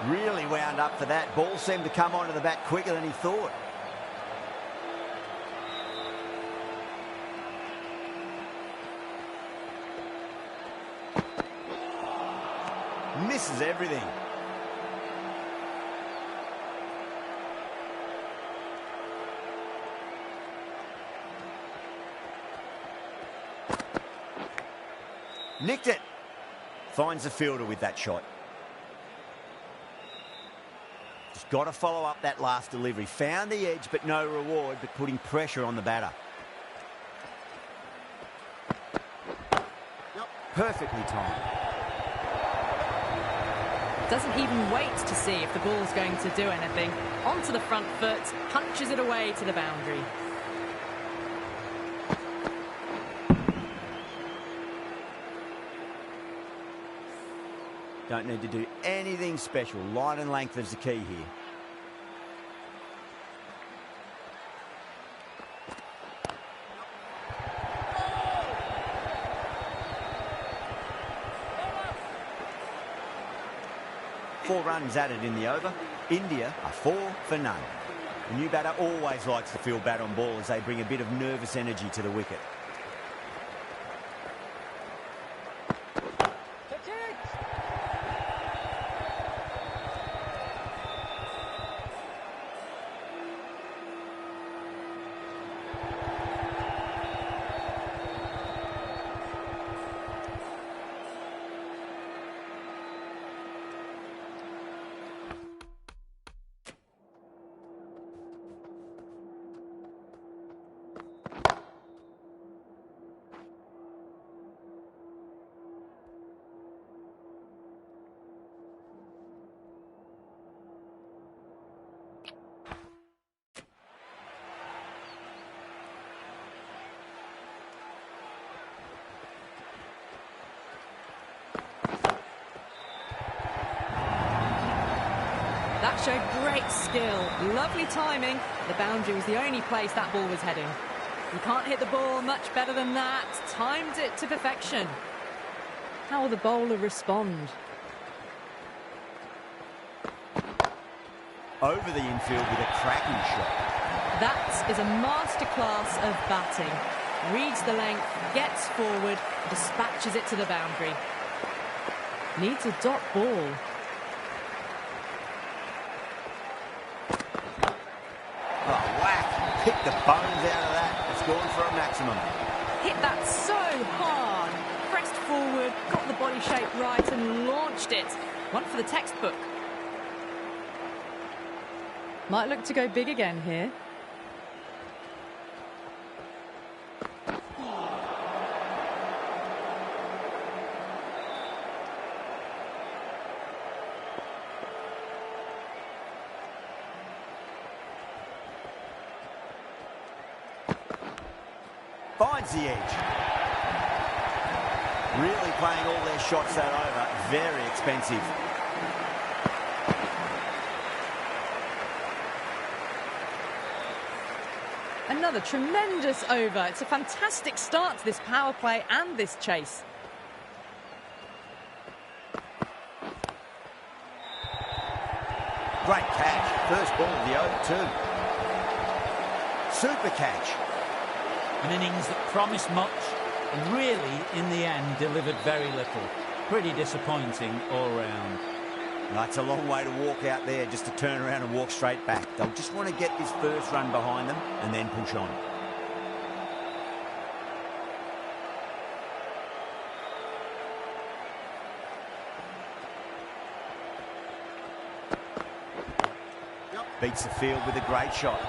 Really wound up for that. Ball seemed to come onto the bat quicker than he thought. Misses everything. Nicked it. Finds the fielder with that shot. Just got to follow up that last delivery. Found the edge, but no reward, but putting pressure on the batter. Perfectly timed. Doesn't even wait to see if the ball's going to do anything. Onto the front foot, punches it away to the boundary. Don't need to do anything special. Line and length is the key here. Four runs added in the over. India are 4 for none. The new batter always likes to feel bat on ball as they bring a bit of nervous energy to the wicket. That showed great skill, lovely timing. The boundary was the only place that ball was heading. You can't hit the ball much better than that. Timed it to perfection. How will the bowler respond? Over the infield with a cracking shot. That is a masterclass of batting. Reads the length, gets forward, dispatches it to the boundary. Needs a dot ball. Oh, whack. Pick the bones out of that. It's gone for a maximum. Hit that so hard. Pressed forward, got the body shape right and launched it. One for the textbook. Might look to go big again here. Finds the edge. Really playing all their shots that over. Very expensive. Another tremendous over. It's a fantastic start to this power play and this chase. Great catch. First ball of the over too. Super catch. An innings that promised much and really, in the end, delivered very little. Pretty disappointing all round. That's a long way to walk out there just to turn around and walk straight back. They'll just want to get this first run behind them and then push on. Beats the field with a great shot.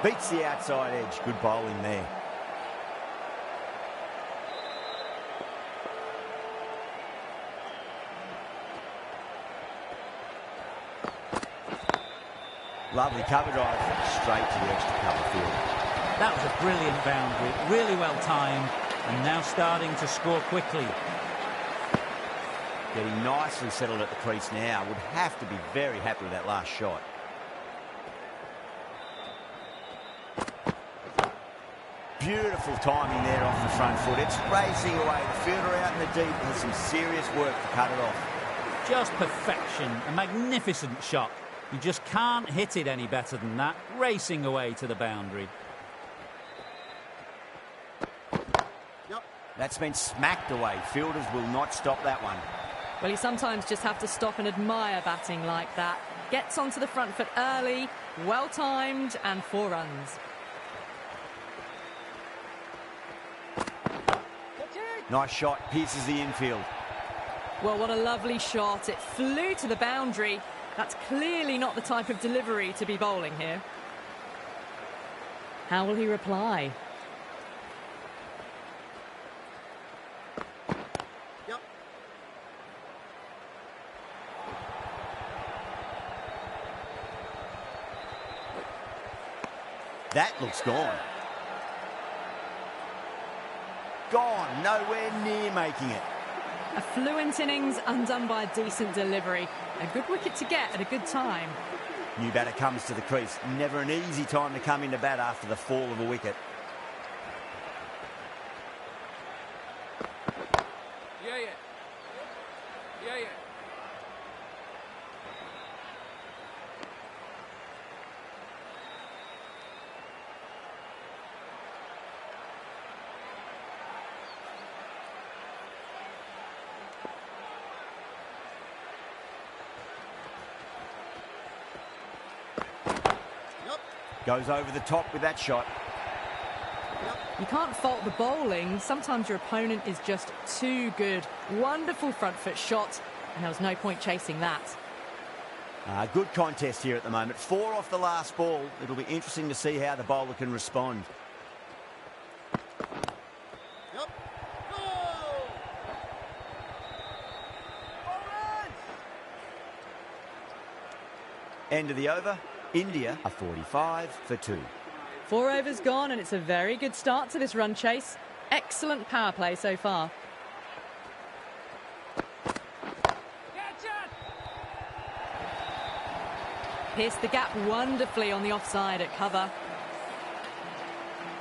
Beats the outside edge. Good bowling there. Lovely cover drive straight to the extra cover field. That was a brilliant boundary, really well timed, and now starting to score quickly. Getting nicely settled at the crease now. Would have to be very happy with that last shot. Beautiful timing there off the front foot. It's racing away. The fielder out in the deep has some serious work to cut it off. Just perfection. A magnificent shot. You just can't hit it any better than that. Racing away to the boundary. That's been smacked away. Fielders will not stop that one. Well, you sometimes just have to stop and admire batting like that. Gets onto the front foot early, well-timed, and 4 runs. Nice shot, pierces the infield. Well, what a lovely shot. It flew to the boundary. That's clearly not the type of delivery to be bowling here. How will he reply? That looks gone. Gone, nowhere near making it. A fluent innings undone by a decent delivery. A good wicket to get at a good time. New batter comes to the crease. Never an easy time to come into bat after the fall of a wicket. Yeah. Goes over the top with that shot. You can't fault the bowling. Sometimes your opponent is just too good. Wonderful front foot shot, and there was no point chasing that. Good contest here at the moment. 4 off the last ball. It'll be interesting to see how the bowler can respond. End of the over. India are 45 for 2. 4 overs gone, and it's a very good start to this run chase. Excellent power play so far. Pierced the gap wonderfully on the offside at cover.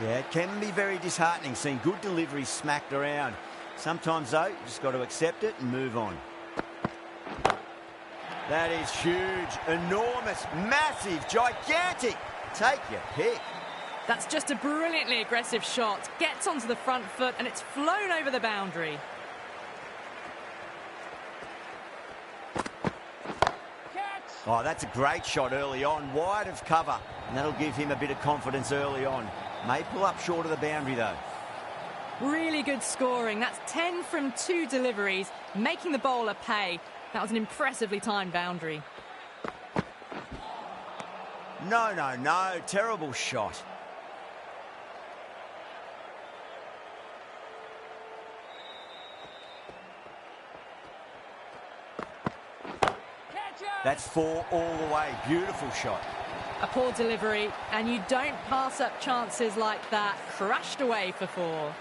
Yeah, it can be very disheartening seeing good deliveries smacked around. Sometimes, though, you just got to accept it and move on. That is huge, enormous, massive, gigantic. Take your pick. That's just a brilliantly aggressive shot. Gets onto the front foot and it's flown over the boundary. Oh, that's a great shot early on, wide of cover, and that'll give him a bit of confidence early on. May pull up short of the boundary, though. Really good scoring. That's 10 from 2 deliveries, making the bowler pay. That was an impressively timed boundary. No. Terrible shot. That's 4 all the way. Beautiful shot. A poor delivery, and you don't pass up chances like that. Crashed away for 4.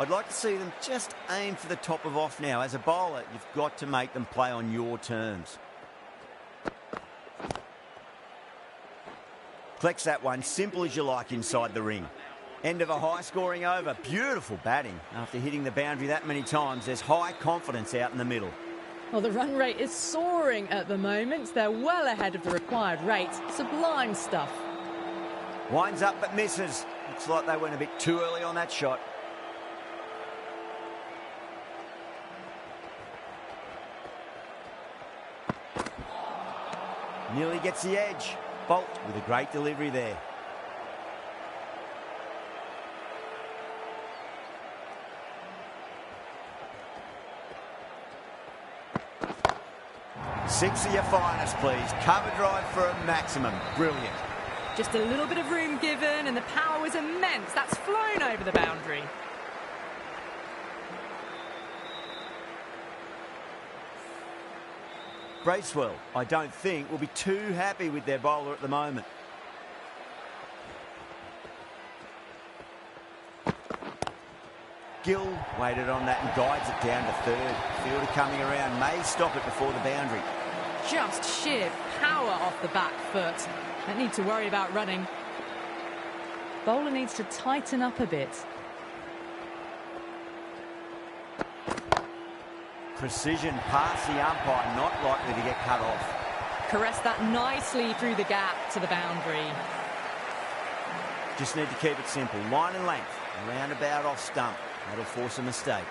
I'd like to see them just aim for the top of off now. As a bowler, you've got to make them play on your terms. Collects that one, simple as you like inside the ring. End of a high-scoring over. Beautiful batting. After hitting the boundary that many times, there's high confidence out in the middle. Well, the run rate is soaring at the moment. They're well ahead of the required rate. Sublime stuff. Winds up but misses. Looks like they went a bit too early on that shot. Nearly gets the edge. Bolt with a great delivery there. Six of your finest, please. Cover drive for a maximum. Brilliant. Just a little bit of room given, and the power was immense. That's flown over the boundary. Bracewell, I don't think, will be too happy with their bowler at the moment. Gill waited on that and guides it down to third. Fielder coming around, may stop it before the boundary. Just sheer power off the back foot. Don't need to worry about running. Bowler needs to tighten up a bit. Precision past the umpire, not likely to get cut off. Caressed that nicely through the gap to the boundary. Just need to keep it simple. Line and length, roundabout off stump. That'll force a mistake.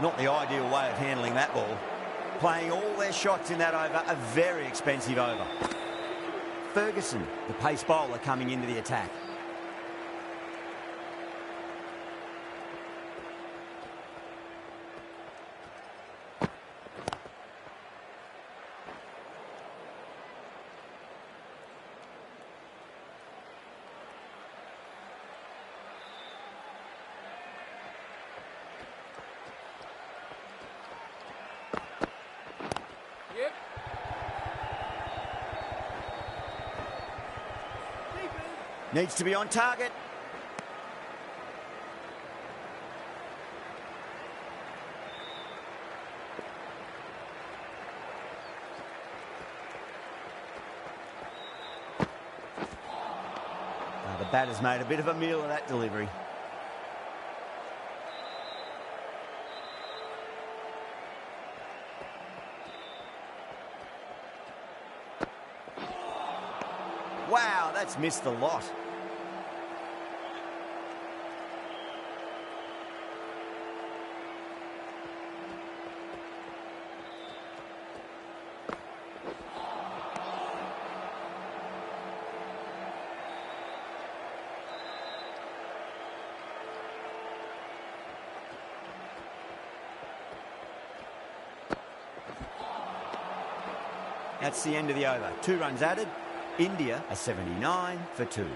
Not the ideal way of handling that ball. Playing all their shots in that over, a very expensive over. Ferguson, the pace bowler, coming into the attack. Needs to be on target. The batter's made a bit of a meal of that delivery. Wow, that's missed the lot. That's the end of the over. 2 runs added. India are 79 for 2.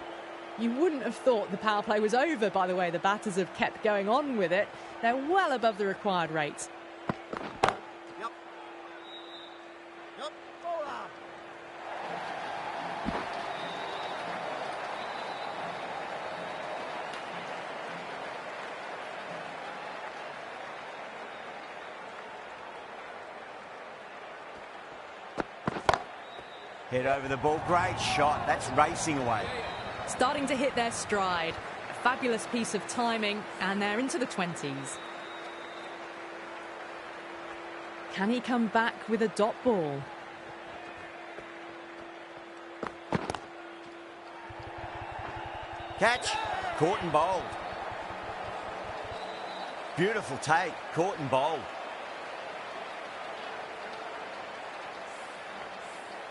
You wouldn't have thought the power play was over by the way the batters have kept going on with it. They're well above the required rate. Yep. Bowler. Head over the ball, great shot. That's racing away. Starting to hit their stride. A fabulous piece of timing, and they're into the 20s. Can he come back with a dot ball? Catch, caught and bowled. Beautiful take, caught and bowled.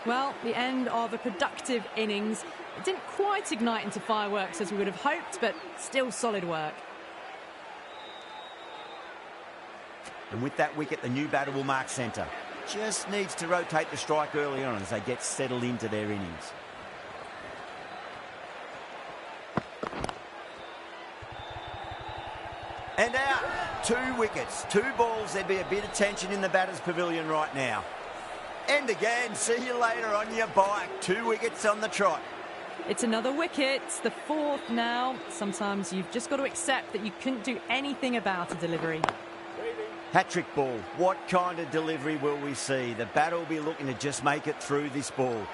Well, the end of a productive innings. It didn't quite ignite into fireworks as we would have hoped, but still solid work. And with that wicket, the new batter will mark centre. Just needs to rotate the strike early on as they get settled into their innings. And out. 2 wickets, 2 balls. There'd be a bit of tension in the batter's pavilion right now. And again, see you later on your bike. 2 wickets on the trot. It's another wicket, the 4th now. Sometimes you've just got to accept that you couldn't do anything about a delivery. Hat-trick ball. What kind of delivery will we see? The batter will be looking to just make it through this ball.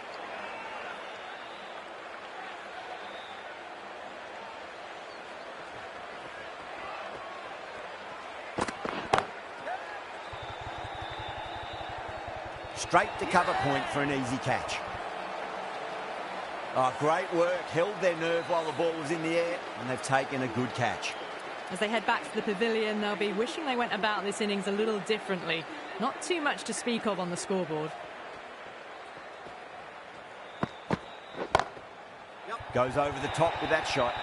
Straight to cover point for an easy catch. Oh, great work. Held their nerve while the ball was in the air, and they've taken a good catch. As they head back to the pavilion, they'll be wishing they went about this innings a little differently. Not too much to speak of on the scoreboard. Goes over the top with that shot.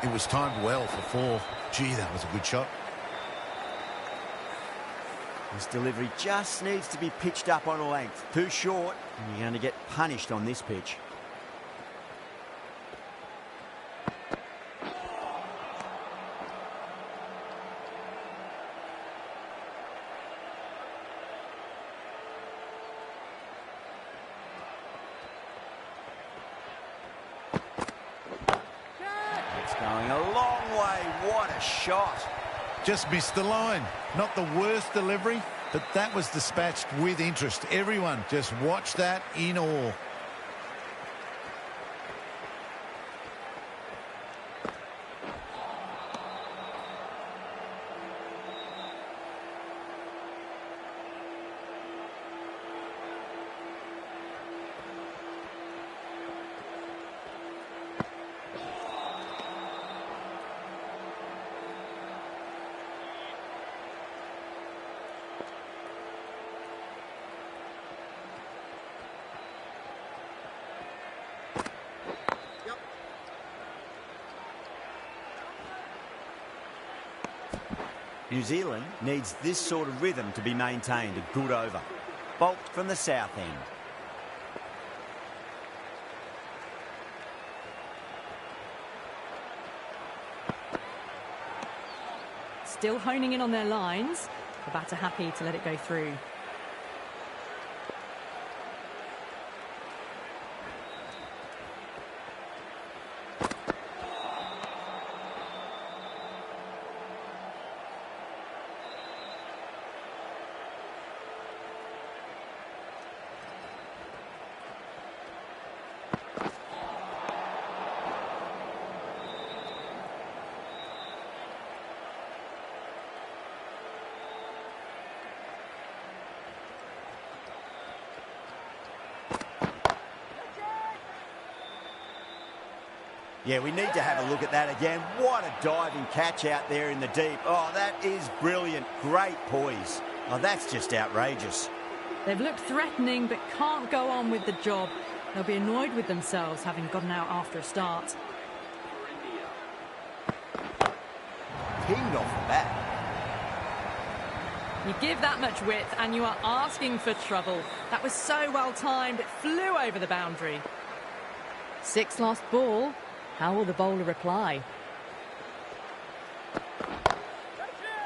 It was timed well for 4. Gee, that was a good shot. This delivery just needs to be pitched up on a length. Too short, and you're going to get punished on this pitch. Going a long way. What a shot. Just missed the line. Not the worst delivery, but that was dispatched with interest. Everyone just watched that in awe. New Zealand needs this sort of rhythm to be maintained. A good over. Bolt from the south end. Still honing in on their lines. The batter happy to let it go through. Yeah, we need to have a look at that again. What a diving catch out there in the deep. Oh, that is brilliant. Great poise. Oh, that's just outrageous. They've looked threatening but can't go on with the job. They'll be annoyed with themselves having gotten out after a start. Pinged off the bat. You give that much width and you are asking for trouble. That was so well timed, it flew over the boundary. 6 last ball. How will the bowler reply?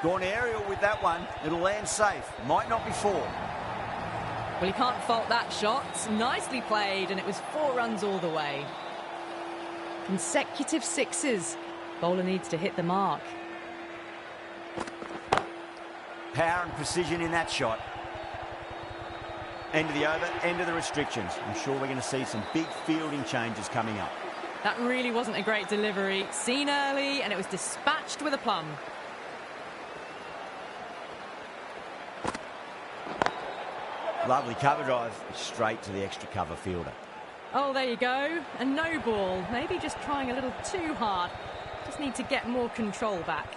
Gone aerial with that one. It'll land safe. Might not be 4. Well, you can't fault that shot. Nicely played, and it was 4 runs all the way. Consecutive 6s. Bowler needs to hit the mark. Power and precision in that shot. End of the over, end of the restrictions. I'm sure we're going to see some big fielding changes coming up. That really wasn't a great delivery. Seen early, and it was dispatched with a plum. Lovely cover drive, straight to the extra cover fielder. Oh, there you go. A no ball. Maybe just trying a little too hard. Just need to get more control back.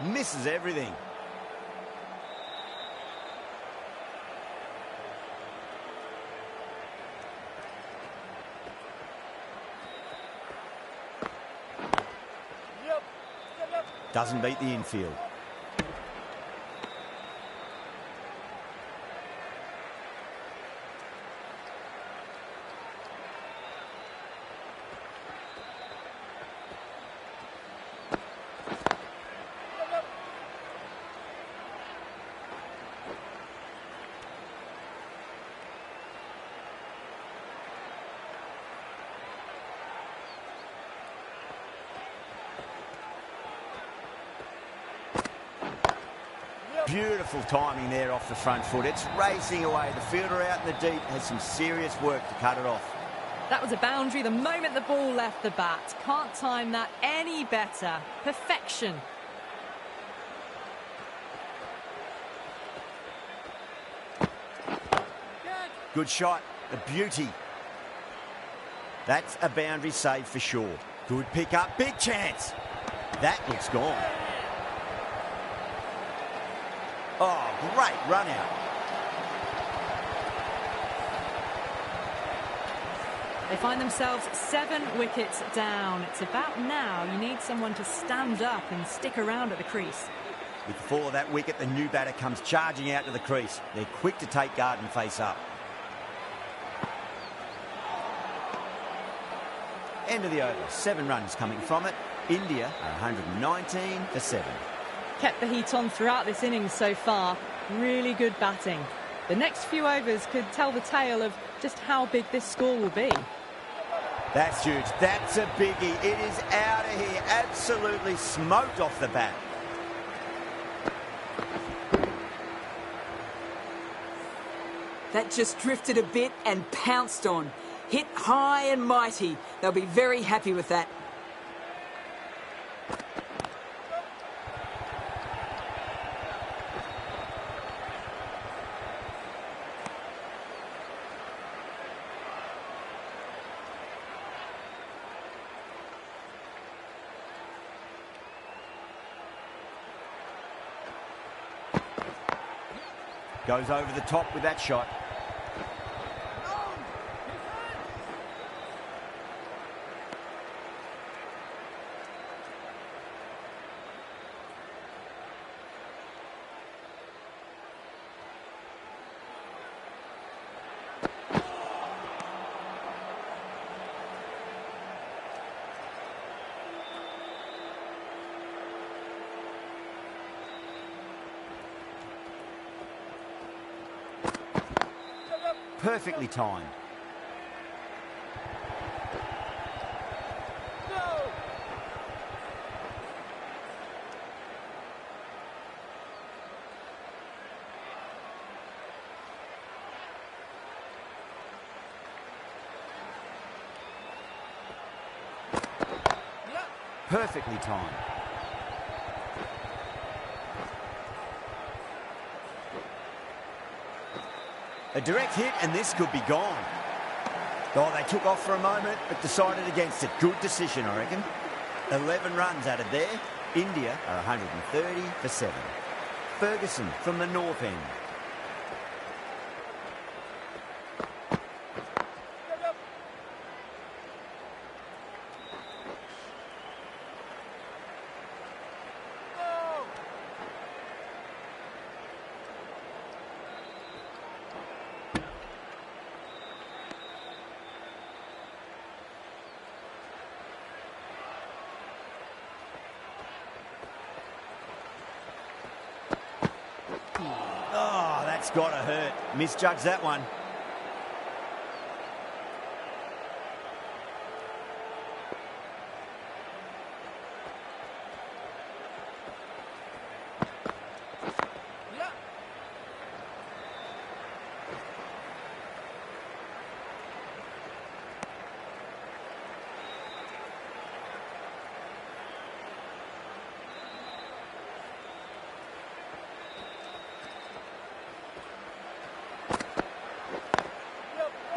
Misses everything. Doesn't beat the infield. Beautiful timing there off the front foot. It's racing away. The fielder out in the deep has some serious work to cut it off. That was a boundary the moment the ball left the bat. Can't time that any better. Perfection. Good shot. A beauty. That's a boundary save for sure. Good pick up. Big chance. That looks gone. Oh, great run out. They find themselves 7 wickets down. It's about now you need someone to stand up and stick around at the crease. With the fall of that wicket, the new batter comes charging out to the crease. They're quick to take guard and face up. End of the over. 7 runs coming from it. India are 119 for 7. Kept the heat on throughout this innings so far. Really good batting. The next few overs could tell the tale of just how big this score will be. That's huge. That's a biggie. It is out of here. Absolutely smoked off the bat. That just drifted a bit and pounced on. Hit high and mighty. They'll be very happy with that. Goes over the top with that shot. Perfectly timed. Perfectly timed. A direct hit, and this could be gone. Oh, they took off for a moment, but decided against it. Good decision, I reckon. 11 runs added there. India are 130 for 7. Ferguson from the north end. Oh, that's got to hurt. Misjudged that one.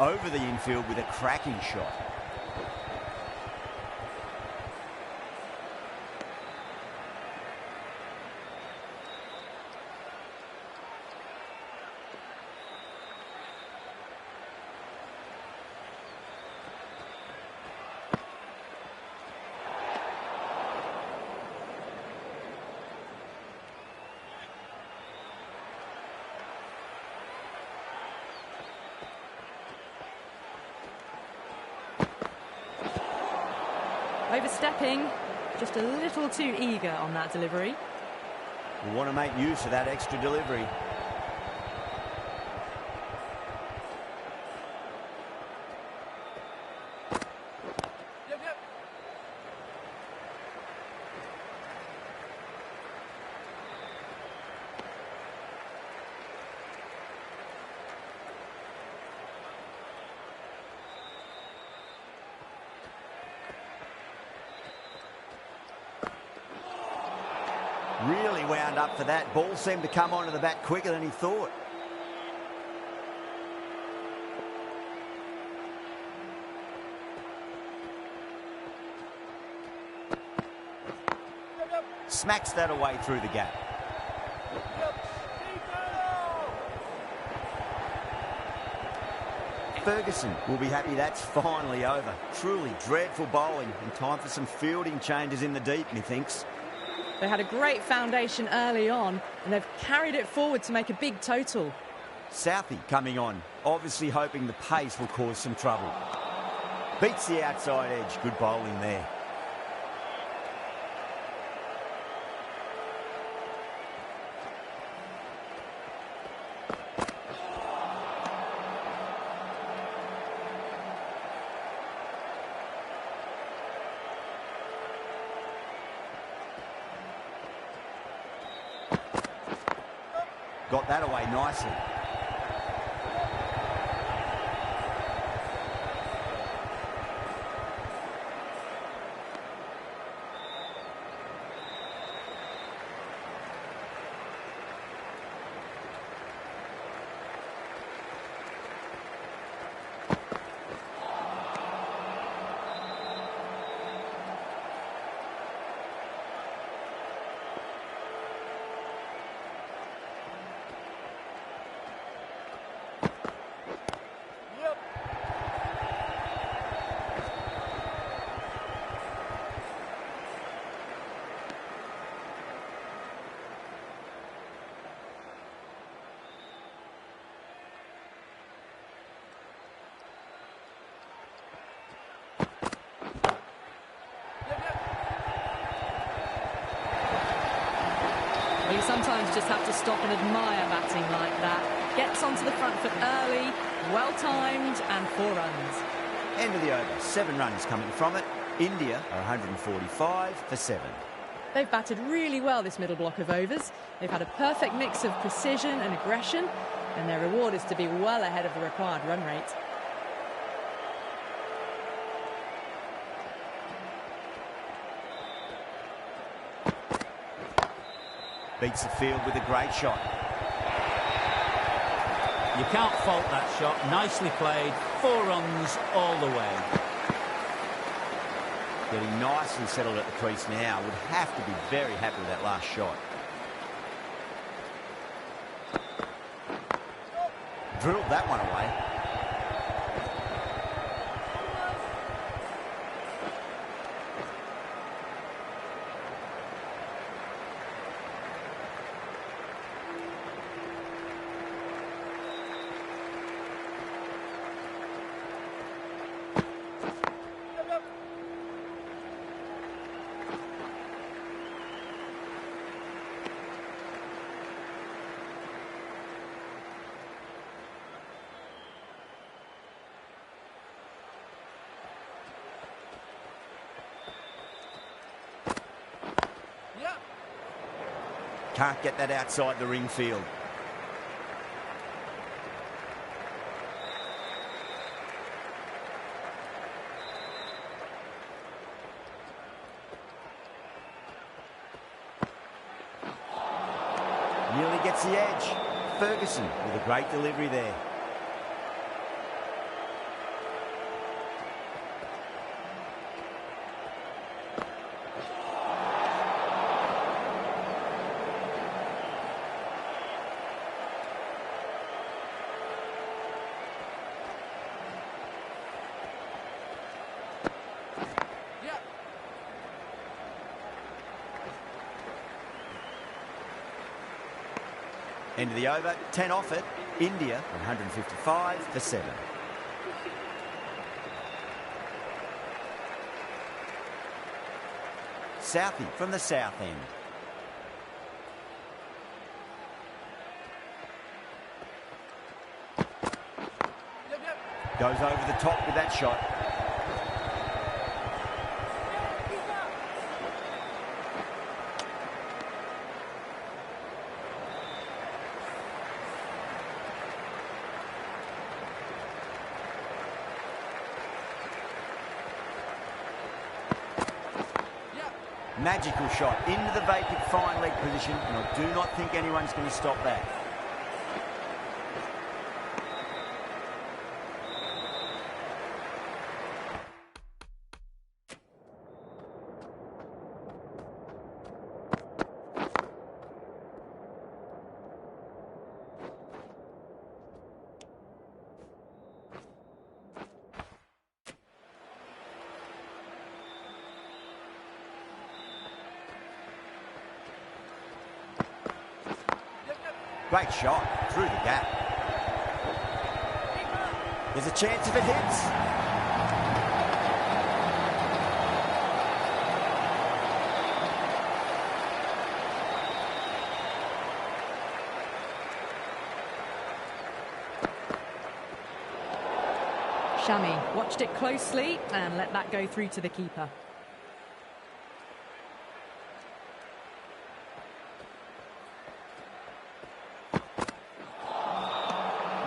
Over the infield with a cracking shot. Overstepping, just a little too eager on that delivery. We want to make use of that extra delivery. Really wound up for that. Ball seemed to come onto the bat quicker than he thought. Smacks that away through the gap. Ferguson will be happy that's finally over. Truly dreadful bowling and time for some fielding changes in the deep, methinks. They had a great foundation early on, and they've carried it forward to make a big total. Southey coming on, obviously hoping the pace will cause some trouble. Beats the outside edge. Good bowling there. got that away nicely. Well, you sometimes just have to stop and admire batting like that. Gets onto the front foot early, well-timed, and 4 runs. End of the over. 7 runs coming from it. India are 145 for 7. They've batted really well this middle block of overs. They've had a perfect mix of precision and aggression, and their reward is to be well ahead of the required run rate. Beats the field with a great shot. You can't fault that shot. Nicely played. 4 runs all the way. Getting nicely settled at the crease now. Would have to be very happy with that last shot. Drilled that one away. Can't get that outside the ring field. Nearly gets the edge. Ferguson with a great delivery there. End of the over, 10 off it. India 155 for 7. Southey from the south end. Goes over the top with that shot. Magical shot into the vacant fine leg position, and I do not think anyone's going to stop that. Great shot through the gap. There's a chance if it hits. Shami watched it closely and let that go through to the keeper.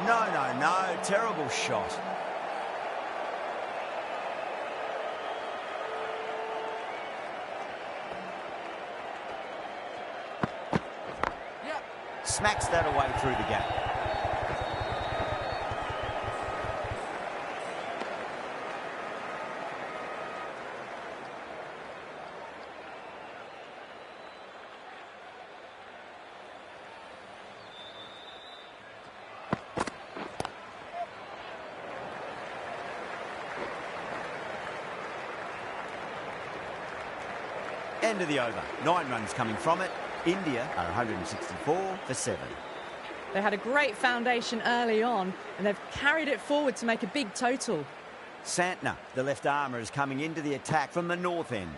No. Terrible shot. Smacks that away through the gap. End of the over. 9 runs coming from it. India are 164 for 7. They had a great foundation early on, and they've carried it forward to make a big total. Santner, the left armour, is coming into the attack from the north end.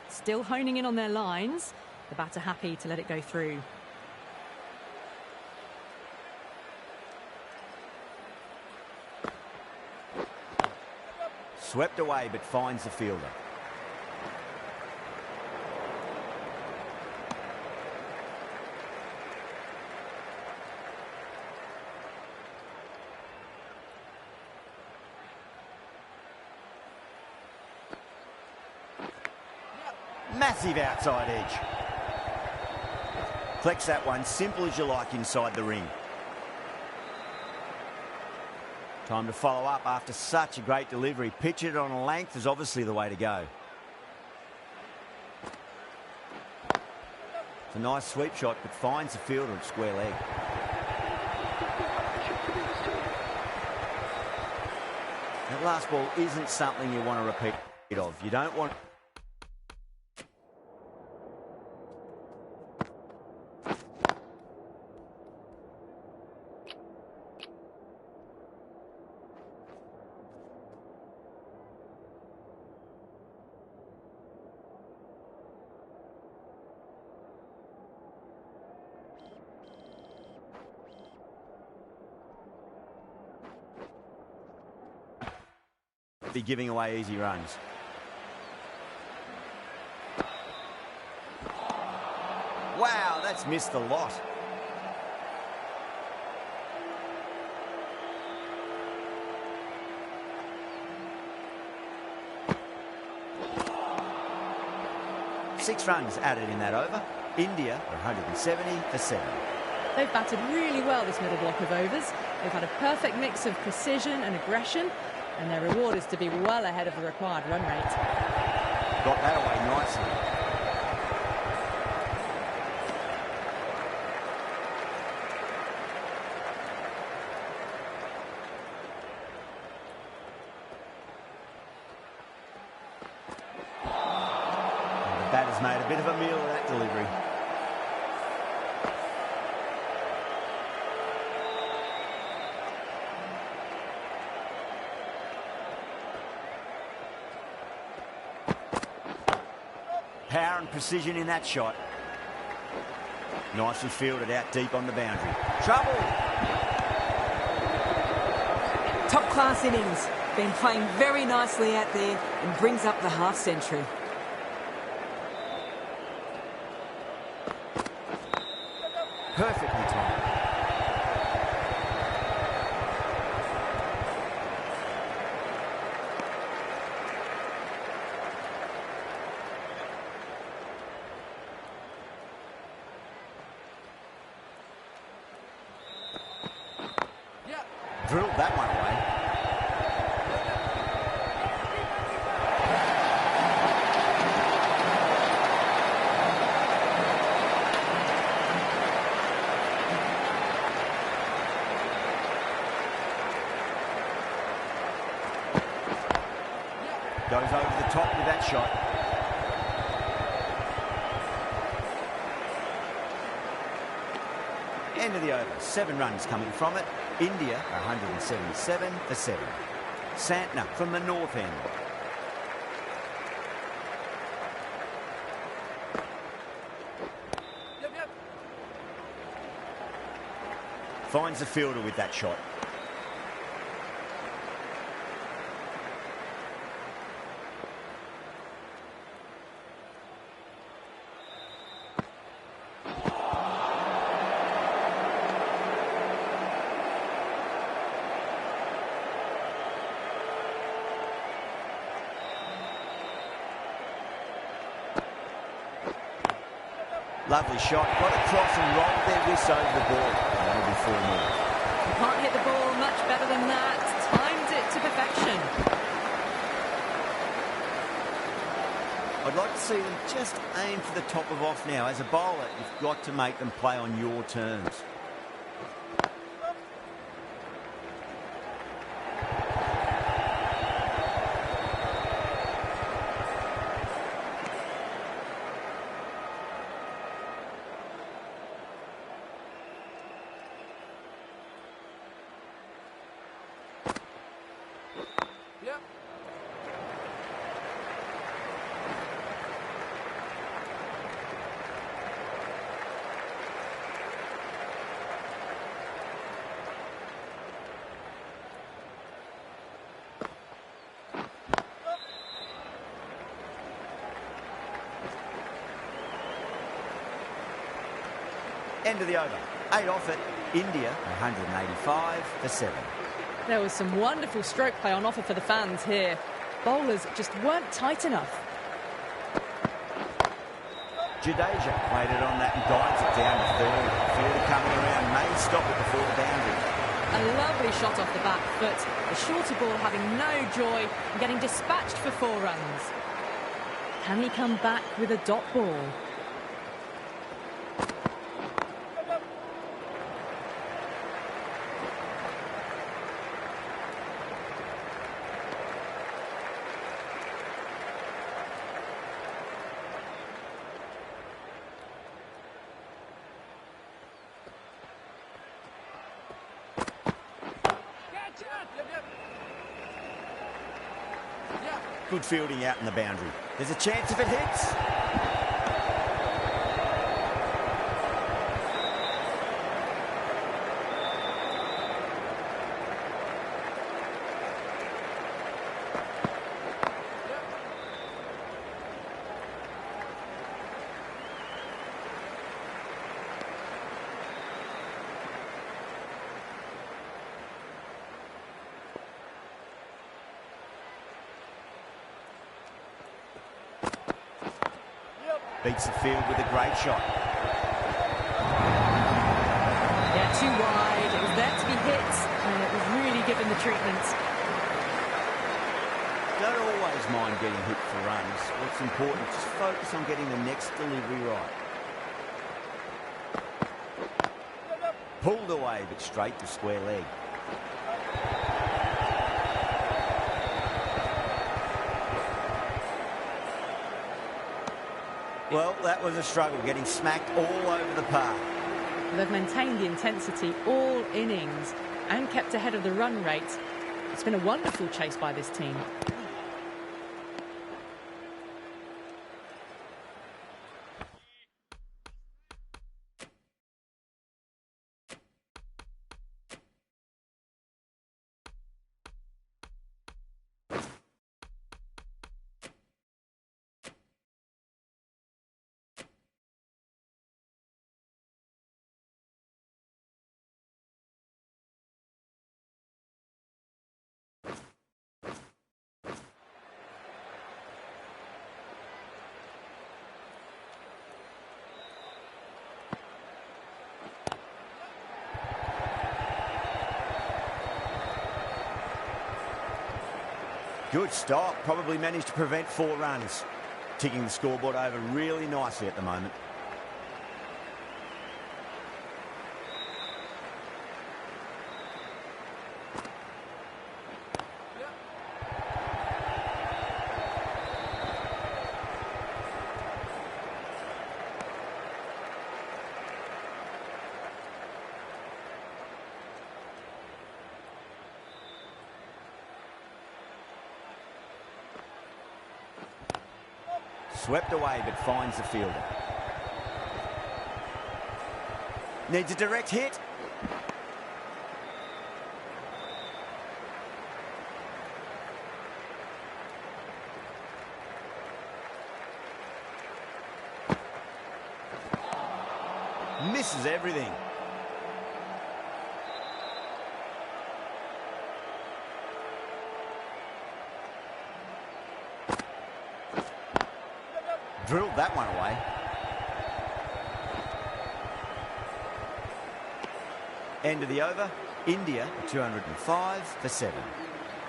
Still honing in on their lines. The batter happy to let it go through. Swept away, but finds the fielder. Massive outside edge. Flex that one, simple as you like inside the ring. Time to follow up after such a great delivery. Pitch it on a length is obviously the way to go. It's a nice sweep shot, but finds the fielder at square leg. That last ball isn't something you want to repeat of. You don't want... be giving away easy runs. Wow, that's missed a lot. Six runs added in that over. India are 170 for 7. They've batted really well this middle block of overs. They've had a perfect mix of precision and aggression, and their reward is to be well ahead of the required run rate. Got that away nicely. And the batter's made a bit of a meal of that delivery. Power and precision in that shot. Nicely fielded out deep on the boundary. Trouble! Top class innings. Been playing very nicely out there and brings up the half century. Perfectly timed. Drilled that one away. Goes over the top with that shot. End of the over. 7 runs coming from it. India are 177 for 7. Santner from the north end. Finds the fielder with that shot. Lovely shot. Got across and rolled their wrists over the ball. That'll be 4 more. You can't hit the ball much better than that. Timed it to perfection. I'd like to see them just aim for the top of off now. As a bowler, you've got to make them play on your terms. End of the over. 8 off it. India 185 for 7. There was some wonderful stroke play on offer for the fans here. Bowlers just weren't tight enough. Jadeja played it on that and guides it down to third. Fielder coming around may stop it before the boundary. A lovely shot off the back foot. The shorter ball having no joy and getting dispatched for 4 runs. Can he come back with a dot ball? Good fielding out in the boundary. There's a chance if it hits. Beats the field with a great shot. Yeah, too wide. It was there to be hit, and it was really given the treatment. Don't always mind getting hit for runs. What's important, just focus on getting the next delivery right. Pulled away, but straight to square leg. Well, that was a struggle, getting smacked all over the park. They've maintained the intensity all innings and kept ahead of the run rate. It's been a wonderful chase by this team. Good stop. Probably managed to prevent 4 runs. Ticking the scoreboard over really nicely at the moment. Swept away, but finds the fielder. Needs a direct hit. Misses everything. Drilled that one away. End of the over. India 205 for 7.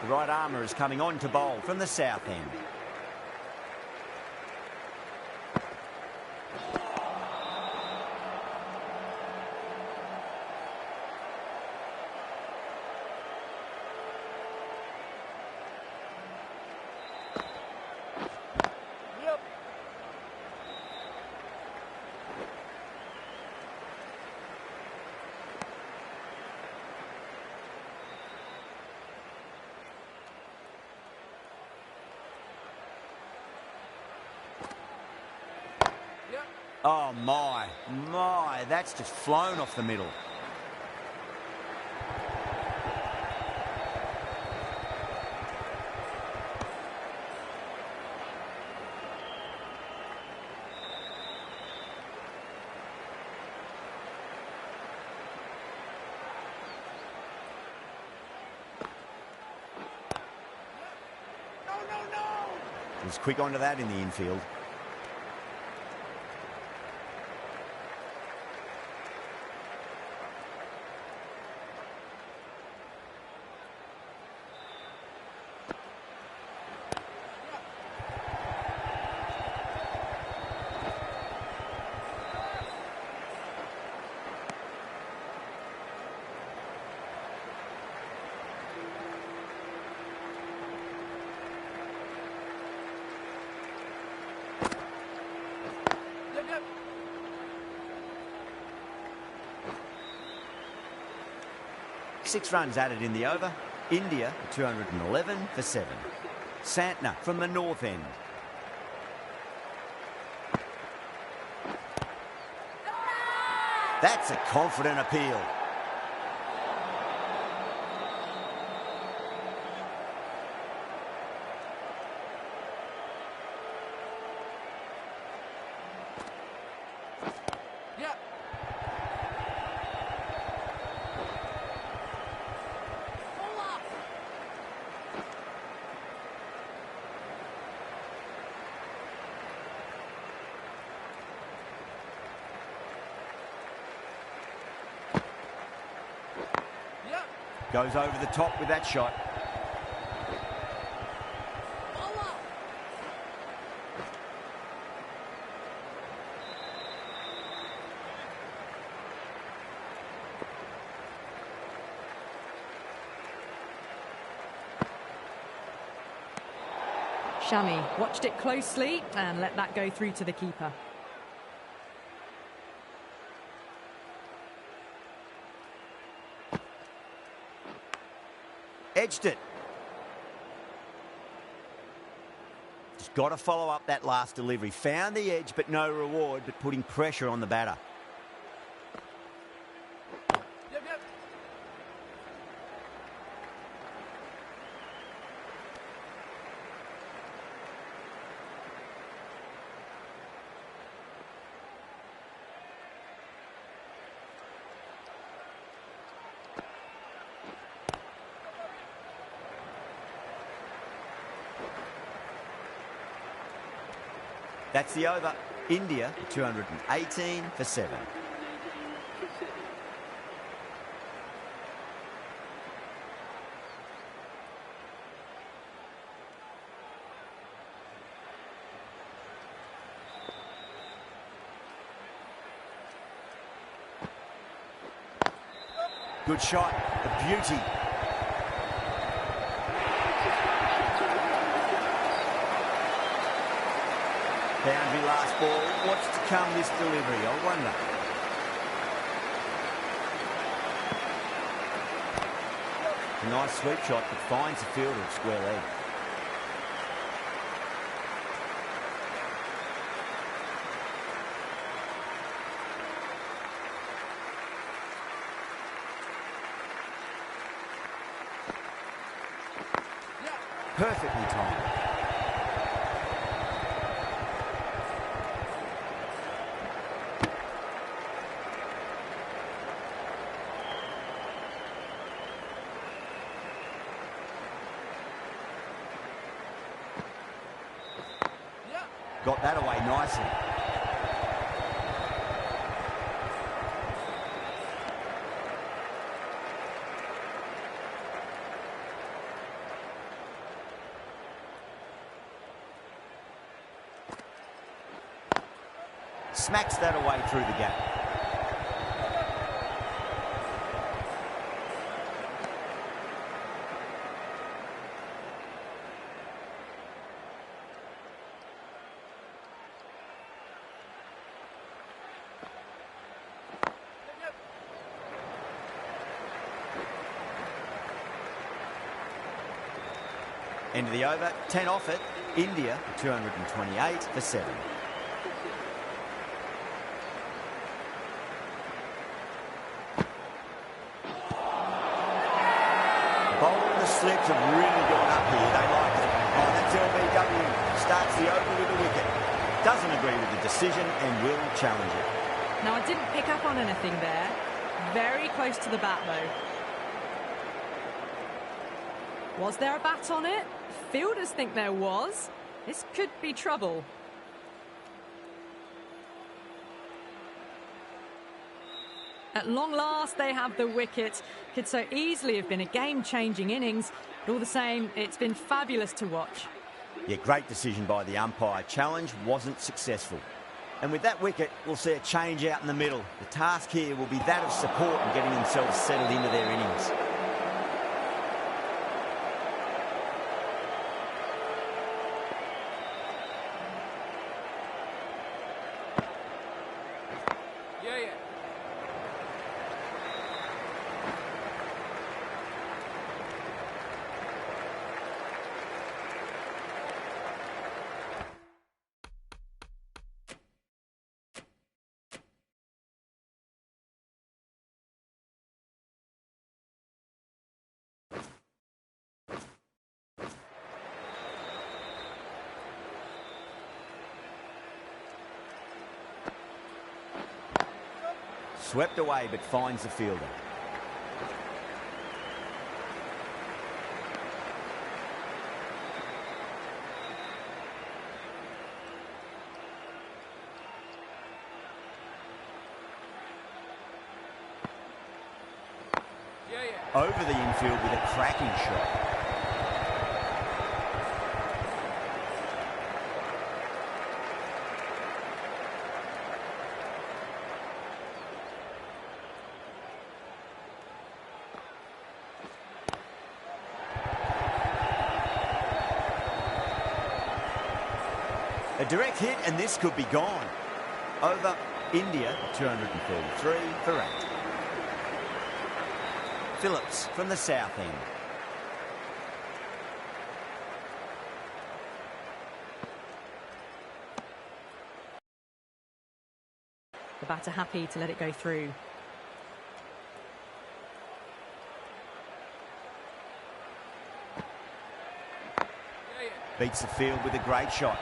The right armour is coming on to bowl from the south end. Oh, my, that's just flown off the middle. He's quick onto that in the infield. Six runs added in the over. India 211 for 7. Santner from the north end. That's a confident appeal. Goes over the top with that shot. Shami watched it closely and let that go through to the keeper. Edged it. Just got to follow up that last delivery. Found the edge, but no reward, but putting pressure on the batter. That's the over. India 218 for 7. Good shot, a beauty. Boundary last ball. What's to come this delivery? I wonder. A nice sweep shot that finds the fielder at square leg. Perfectly timed. Got that away nicely. smacks that away through the gap. End of the over, 10 off it. India, 228 for 7. The bowl and the slips have really gone up here. They like it. Oh, that's LBW. Starts the over with a wicket. Doesn't agree with the decision and will challenge it. Now, I didn't pick up on anything there. Very close to the bat, though. Was there a bat on it? Fielders think there was. This could be trouble. At long last, they have the wicket. Could so easily have been a game-changing innings, but all the same, it's been fabulous to watch. Yeah, great decision by the umpire. Challenge wasn't successful. And with that wicket, we'll see a change out in the middle. The task here will be that of support and getting themselves settled into their innings. Swept away, but finds the fielder. Over the infield with a cracking shot. A direct hit, and this could be gone. Over India, 233 for 8. Phillips from the south end. The batter happy to let it go through. Beats the field with a great shot.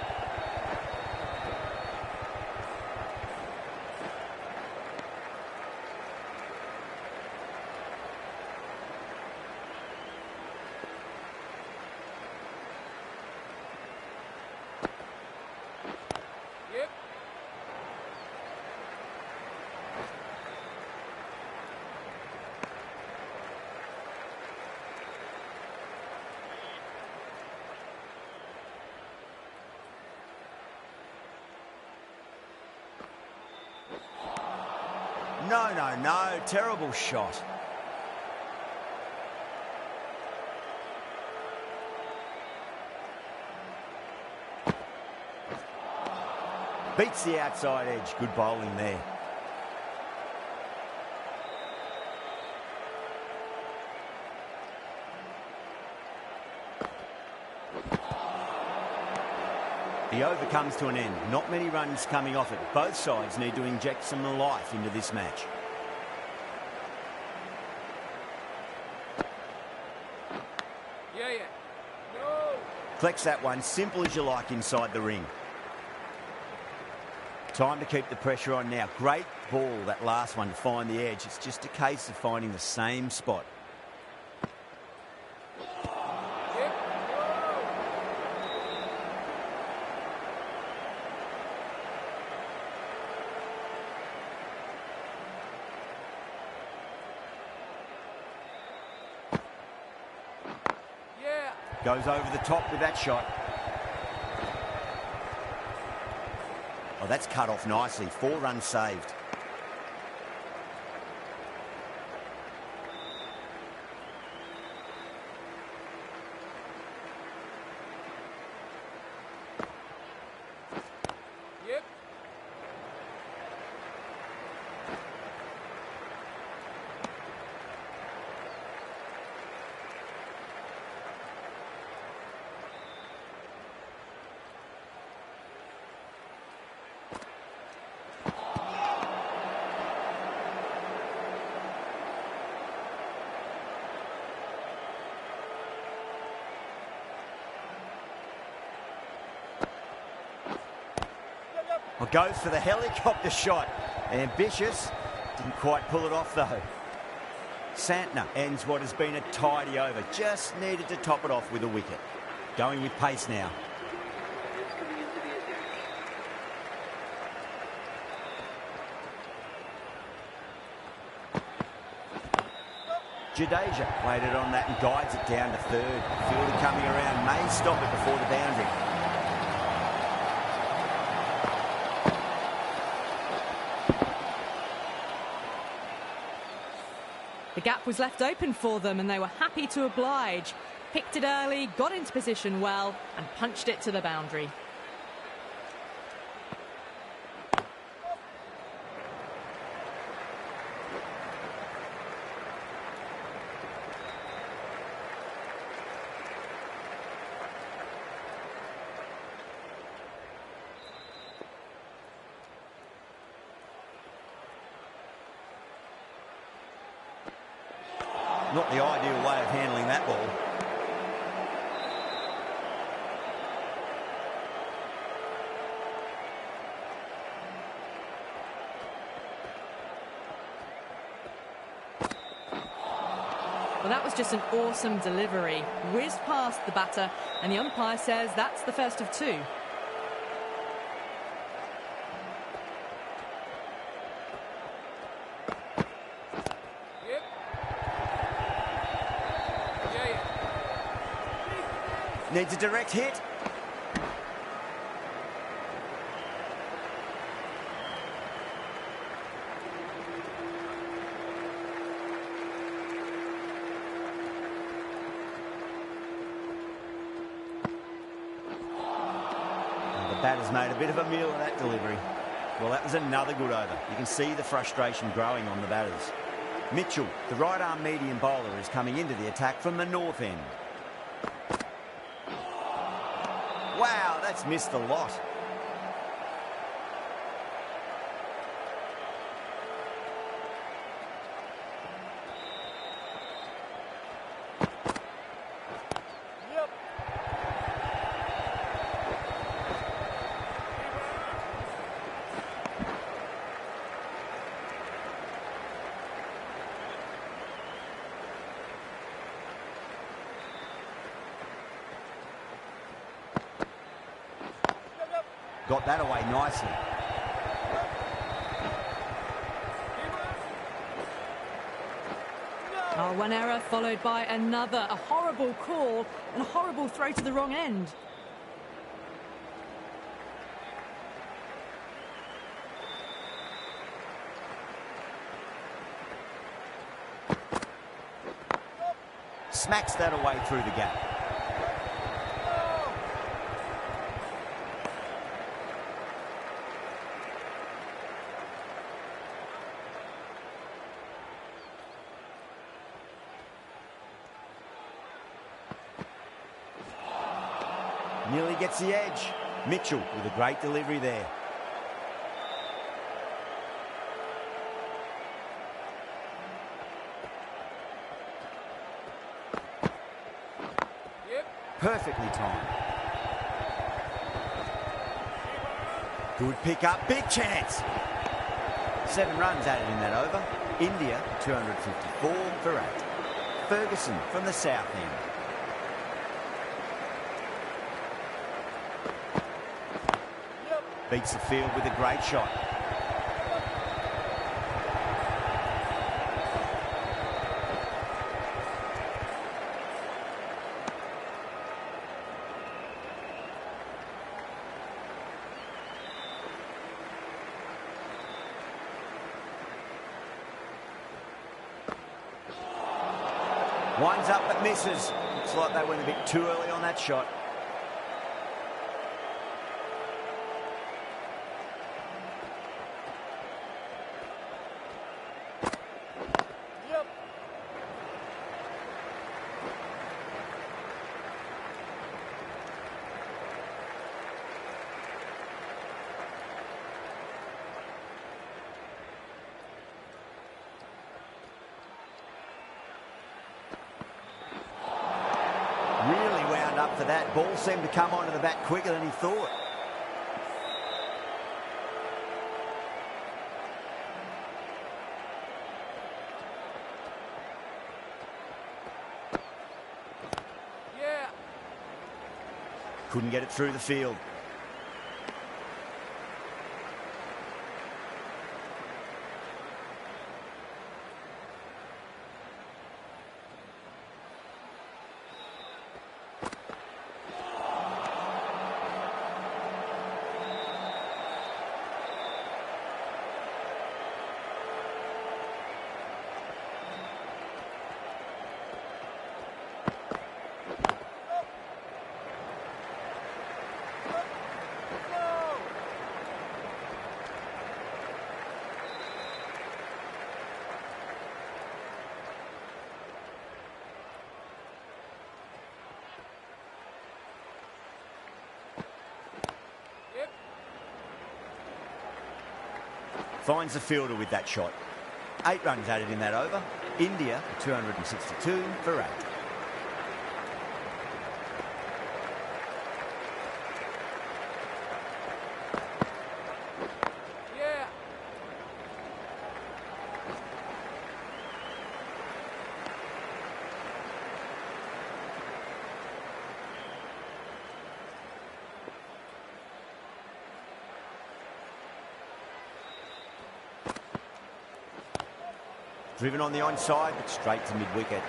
No, terrible shot. Beats the outside edge, good bowling there. The over comes to an end. Not many runs coming off it. Both sides need to inject some life into this match. Collects that one, simple as you like, inside the ring. Time to keep the pressure on now. Great ball, that last one, to find the edge. It's just a case of finding the same spot. Goes over the top with that shot. Oh, that's cut off nicely. 4 runs saved. Well, goes for the helicopter shot. Ambitious. Didn't quite pull it off, though. Santner ends what has been a tidy over. Just needed to top it off with a wicket. Going with pace now. Jadeja waited on that and guides it down to third. Fielder coming around may stop it before the boundary. The gap was left open for them and they were happy to oblige. Picked it early, got into position well and punched it to the boundary. Not the ideal way of handling that ball. Well, that was just an awesome delivery. Whizzed past the batter and the umpire says that's the first of 2. Needs a direct hit. The batter's made a bit of a meal of that delivery. Well, that was another good over. You can see the frustration growing on the batters. Mitchell, the right-arm medium bowler, is coming into the attack from the north end. Wow, that's missed a lot. Got that away nicely. Oh, one error followed by another. A horrible call and a horrible throw to the wrong end. Smacks that away through the gap. Nearly gets the edge. Mitchell with a great delivery there. Perfectly timed. Good pick up, big chance. 7 runs added in that over. India 254 for 8. Ferguson from the south end. Beats the field with a great shot. Winds up but misses. Looks like they went a bit too early on that shot. Really wound up for that. Ball seemed to come onto the bat quicker than he thought. Yeah. Couldn't get it through the field. Finds the fielder with that shot. 8 runs added in that over. India 262 for 8. Yeah. Driven on the onside, but straight to mid-wicket.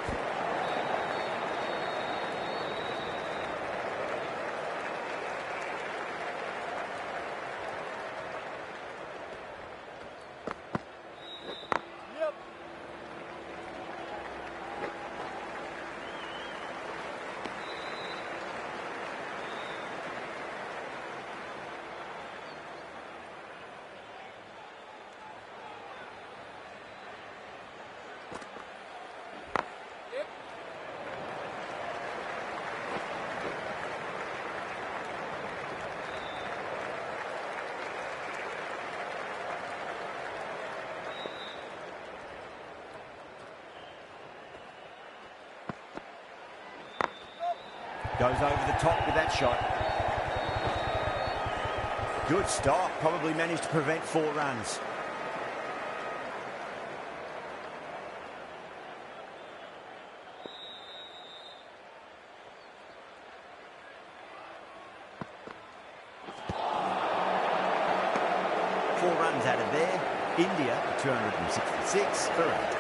Yep. Goes over the top with that shot. Good stop. Probably managed to prevent 4 runs. Four runs added there. India 266 for 8.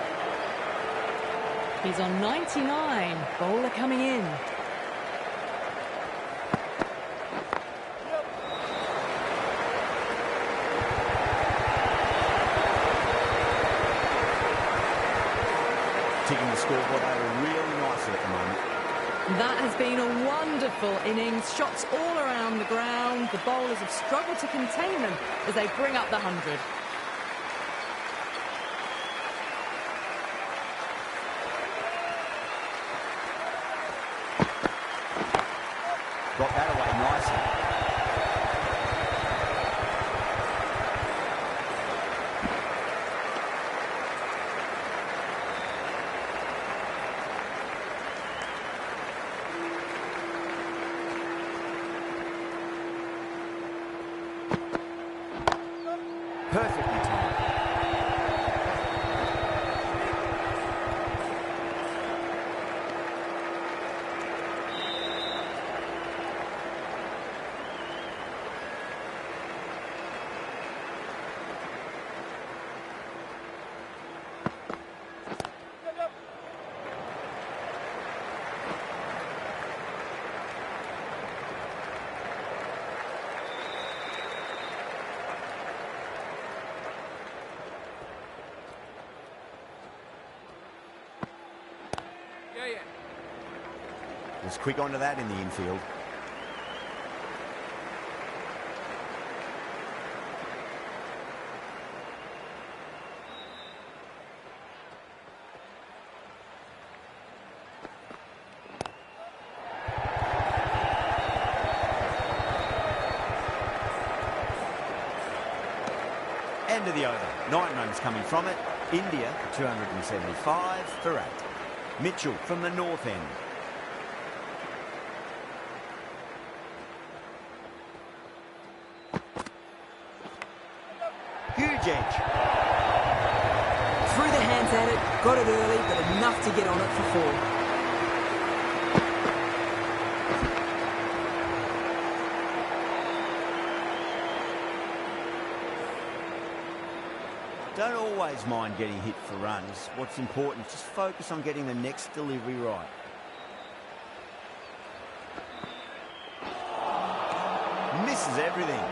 He's on 99. Bowler coming in. Ticking the scoreboard over really nicely at the moment. That has been a wonderful innings. Shots all around the ground. The bowlers have struggled to contain them as they bring up the 100. Got that away nicely. Perfectly timed. Was quick onto that in the infield. End of the over. 9 runs coming from it. India 275 for 8. Mitchell from the north end. Huge edge. Threw the hands at it, got it early, but enough to get on it for 4. Don't always mind getting hit for runs. What's important is just focus on getting the next delivery right. Misses everything.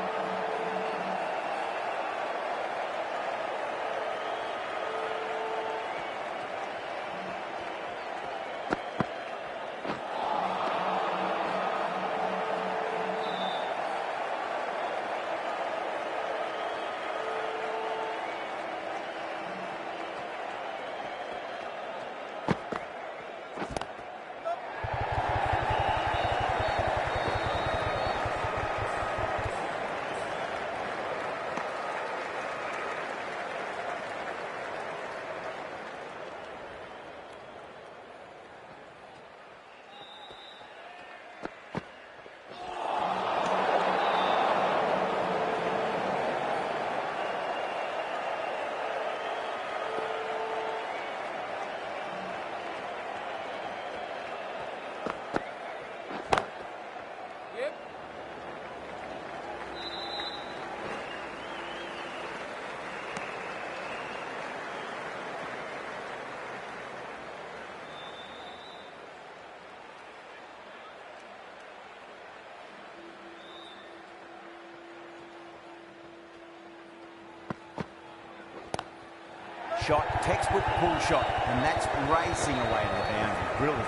Shot, textbook pull shot, and that's racing away to the boundary. Brilliant.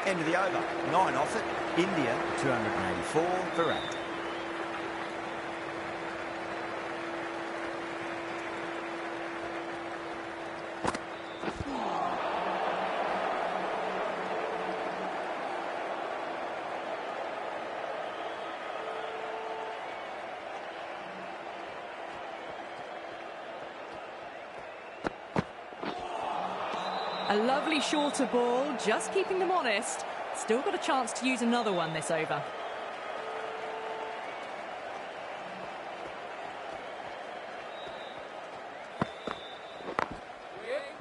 End of the over. 9 off it. India 284 for 8. A lovely shorter ball, just keeping them honest. Still got a chance to use another one this over.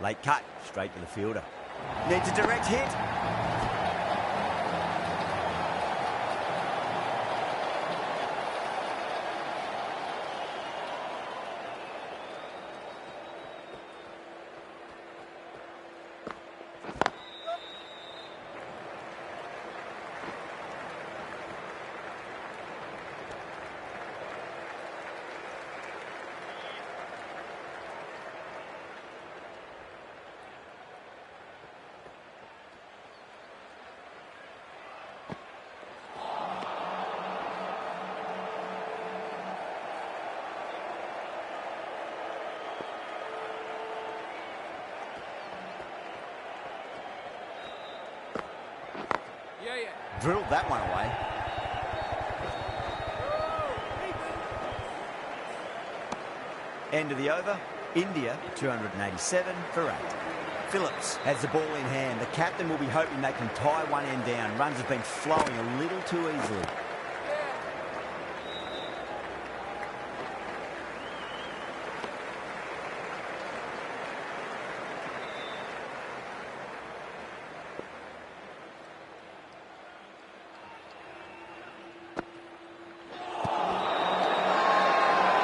Late cut, straight to the fielder. Needs a direct hit. Drilled that one away. End of the over. India 287 for 8. Phillips has the ball in hand. The captain will be hoping they can tie one end down. Runs have been flowing a little too easily.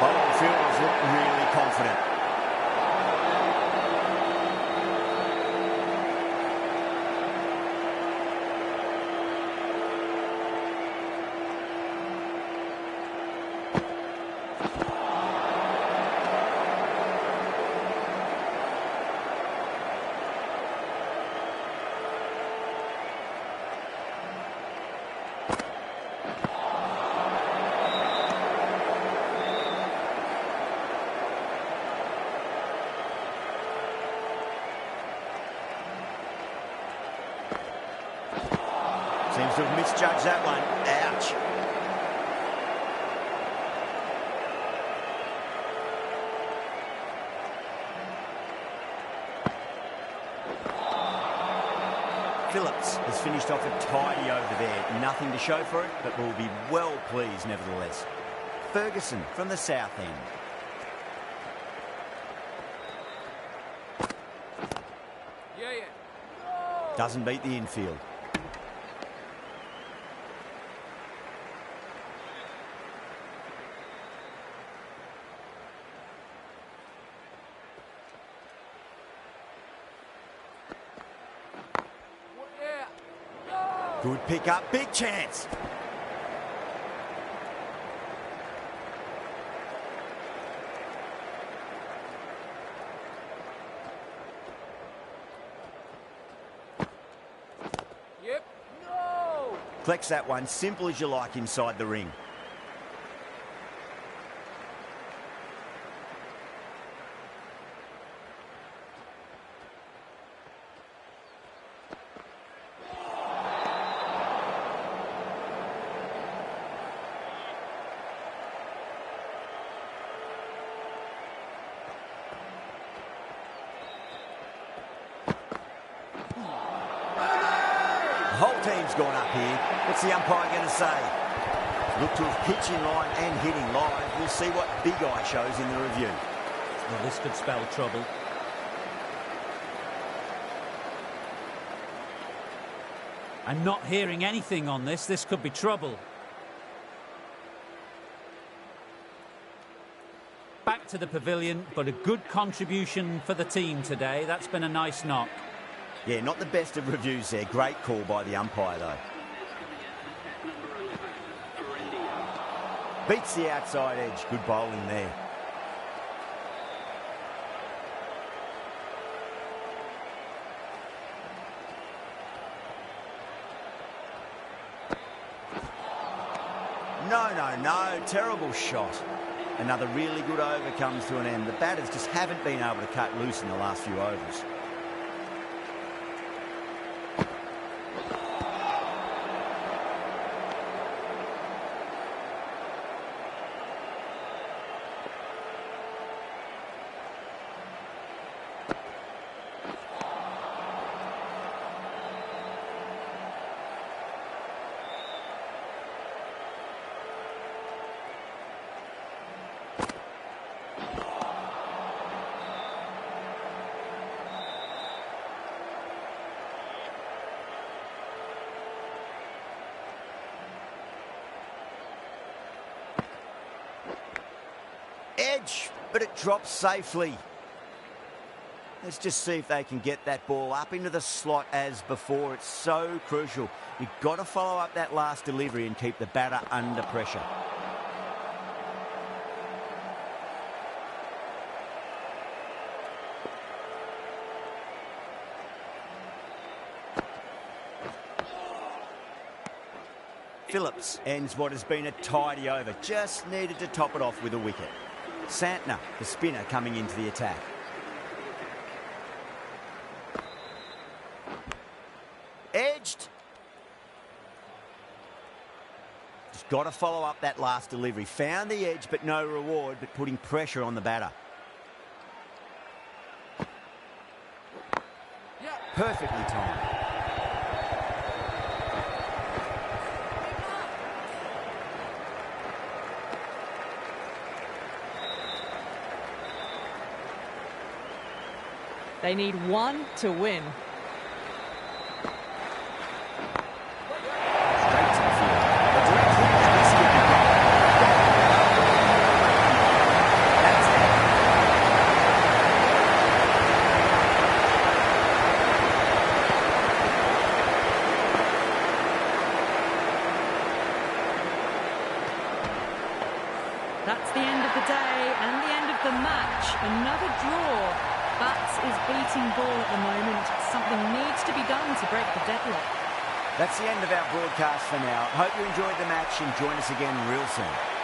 Bowling fielders look really confident. to have misjudged that one. Ouch. Phillips has finished off a tidy over there. Nothing to show for it, but will be well pleased nevertheless. Ferguson from the south end. Doesn't beat the infield. Good pick up, big chance. Collects that one, simple as you like inside the ring. The whole team's gone up here. What's the umpire going to say? Look to have pitch in line and hitting live. We'll see what Big Eye shows in the review. Well, this could spell trouble. I'm not hearing anything on this. This could be trouble. Back to the pavilion, but a good contribution for the team today. That's been a nice knock. Yeah, not the best of reviews there. Great call by the umpire, though. Beats the outside edge. Good bowling there. No. Terrible shot. Another really good over comes to an end. The batters just haven't been able to cut loose in the last few overs. Edge, but it drops safely. Let's just see if they can get that ball up into the slot as before. It's so crucial. You've got to follow up that last delivery and keep the batter under pressure. Phillips ends what has been a tidy over. Just needed to top it off with a wicket. Santner, the spinner, coming into the attack. Edged. Just got to follow up that last delivery. Found the edge, but no reward, but putting pressure on the batter. Perfectly timed. They need one to win. Straight to the field. A direct hit, and this could be gone. That's it. That's the end of the day and the end of the match. Another draw. Bats is beating ball at the moment. Something needs to be done to break the deadlock. That's the end of our broadcast for now. Hope you enjoyed the match and join us again real soon.